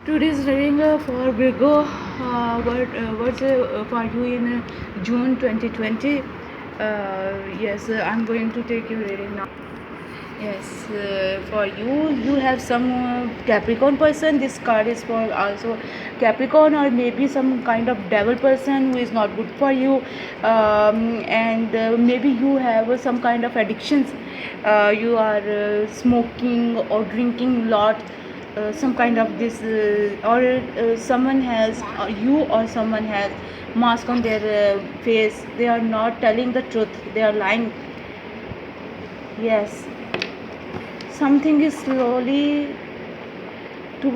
Today's reading for Virgo. What's for you in June 2020? Yes, I'm going to take your reading now. Yes, for you, you have some Capricorn person. This card is for also Capricorn, or maybe some kind of devil person who is not good for you, and maybe you have some kind of addictions. You are smoking or drinking a lot. Some kind of this, or someone has you or someone has mask on their face. They are not telling the truth. They are lying. Yes, something is slowly to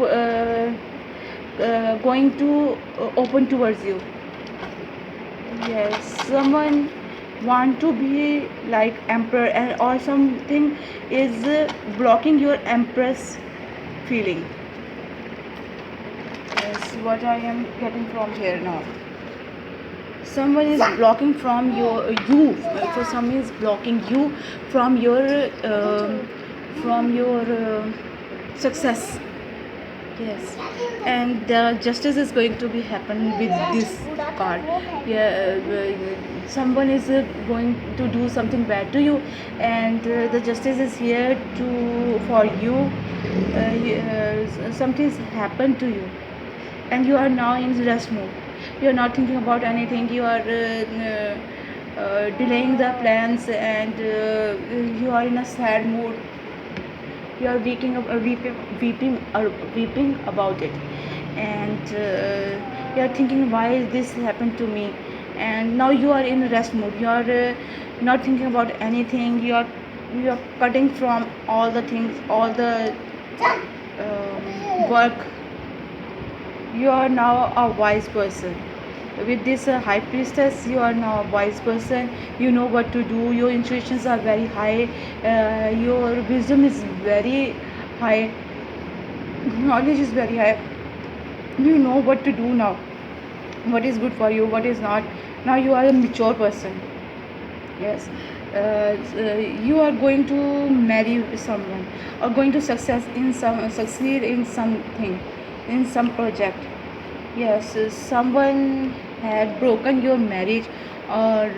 going to open towards you. Yes, someone want to be like emperor, and or something is blocking your empress feeling. Yes, what I am getting from here now. Someone is blocking from you. So someone is blocking you from your success. Yes, and the justice is going to be happen with this card. Yeah, someone is going to do something bad to you, and the justice is here to for you. Something's happened to you, and you are now in rest mode. You are not thinking about anything. You are delaying the plans, and you are in a sad mood. You are weeping about it, and you are thinking, why this happened to me? And now you are in rest mode. You are not thinking about anything. You are cutting from all the things, all the work. You are now a wise person. With this high priestess, you are now a wise person. You know what to do. Your intuitions are very high. Your wisdom is very high. Knowledge is very high. You know what to do now. What is good for you, what is not. Now you are a mature person. Yes, you are going to marry someone, or going to succeed in something, in some project. Yes, someone had broken your marriage, or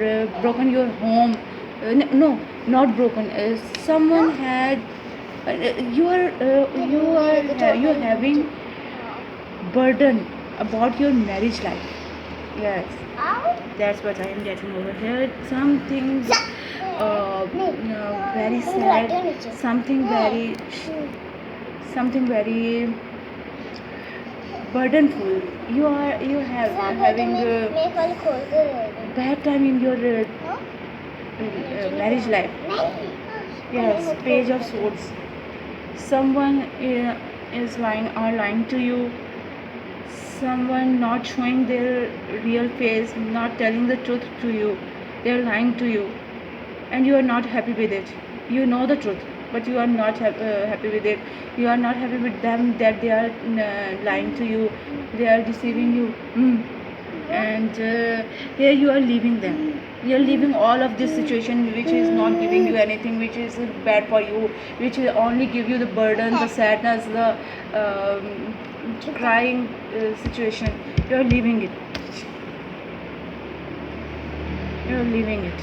broken your home. No, not broken. Someone had. You're having burden about your marriage life. Yes, that's what I am getting over here. Something very sad, something very burdenful. You have having bad time in your marriage life. Yes, Page of Swords. Someone is lying to you. Someone not showing their real face, not telling the truth to you. They're lying to you, and you are not happy with it. You know the truth, but you are not happy with it. You are not happy with them, that they are lying to you. They are deceiving you. And here you are leaving them. You are leaving all of this situation, which is not giving you anything, which is bad for you, which will only give you the burden, the sadness, the crying situation. You are leaving it. You are leaving it.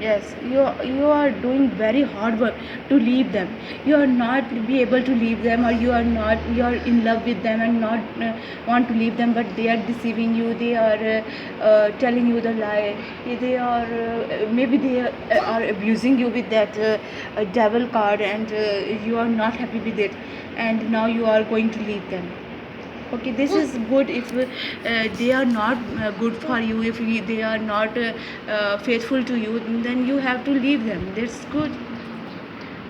Yes, you are doing very hard work to leave them. You are not be able to leave them, or you are in love with them and not want to leave them, but they are deceiving you. They are telling you the lie. They are maybe they are abusing you with that devil card, and you are not happy with it, and now you are going to leave them. Okay, this is good. If they are not good for you, if they are not faithful to you, then you have to leave them. That's good.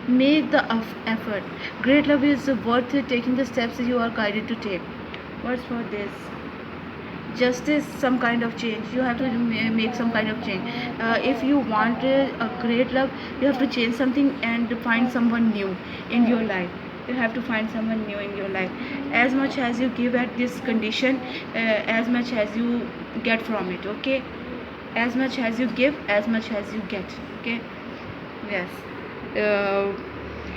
Make the effort. Great love is worth taking the steps you are guided to take. What's for this? Justice, some kind of change. You have to make some kind of change. If you want a great love, you have to change something and find someone new in your life. You have to find someone new in your life. As much as you give at this condition, as much as you get from it. Okay, as much as you give, as much as you get. Okay. Yes.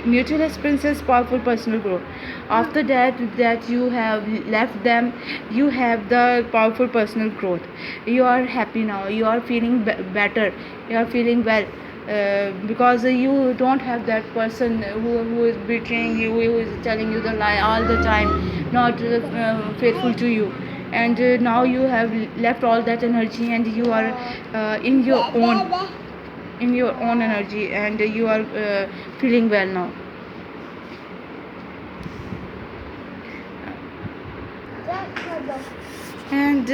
Mutual experiences, powerful personal growth. After that you have left them, you have the powerful personal growth. You are happy now, you are feeling better, you are feeling well, because you don't have that person who is betraying you, who is telling you the lie all the time, not faithful to you. And now you have left all that energy, and you are in your own energy, and you are feeling well now. And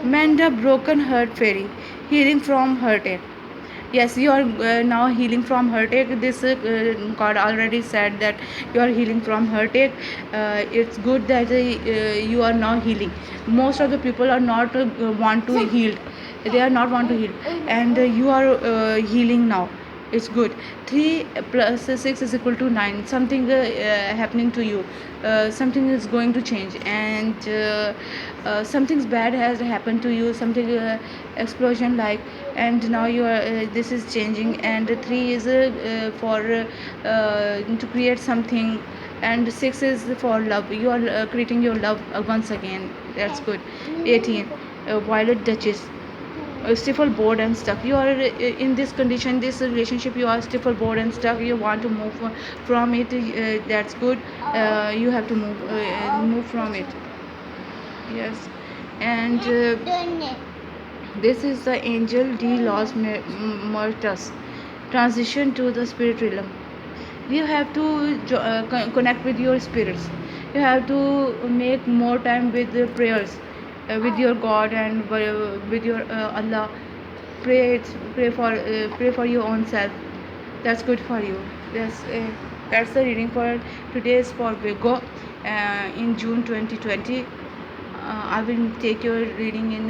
mend a broken heart fairy, healing from heartache. Yes, you are now healing from heartache. This card already said that you are healing from heartache. It's good that you are now healing. Most of the people are not want to heal, they are not want to heal, and you are healing now. It's good. 3 plus 6 is equal to 9. Something happening to you, something is going to change, and something bad has happened to you, something explosion like, and now you are this is changing. And 3 is for to create something, and 6 is for love. You are creating your love once again. That's good. 18, violet duchess, stifle, bored and stuck. You are in this condition, this relationship, you are stifle, bored and stuck. You want to move from it. That's good. You have to move from it. Yes. And this is the angel de los muertos, transition to the spirit realm. You have to connect with your spirits. You have to make more time with the prayers, with your God, and with your Allah. Pray for your own self. That's good for you. That's the reading for today is for Virgo, in June 2020. I will take your reading in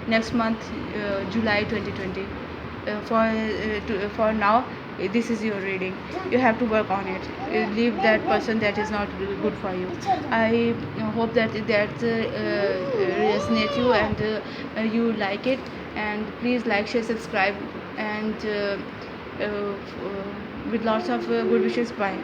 next month, July 2020. For now, this is your reading. You have to work on it. Leave that person that is not good for you. I hope that resonate you, and you like it. And please like, share, subscribe, and with lots of good wishes. Bye.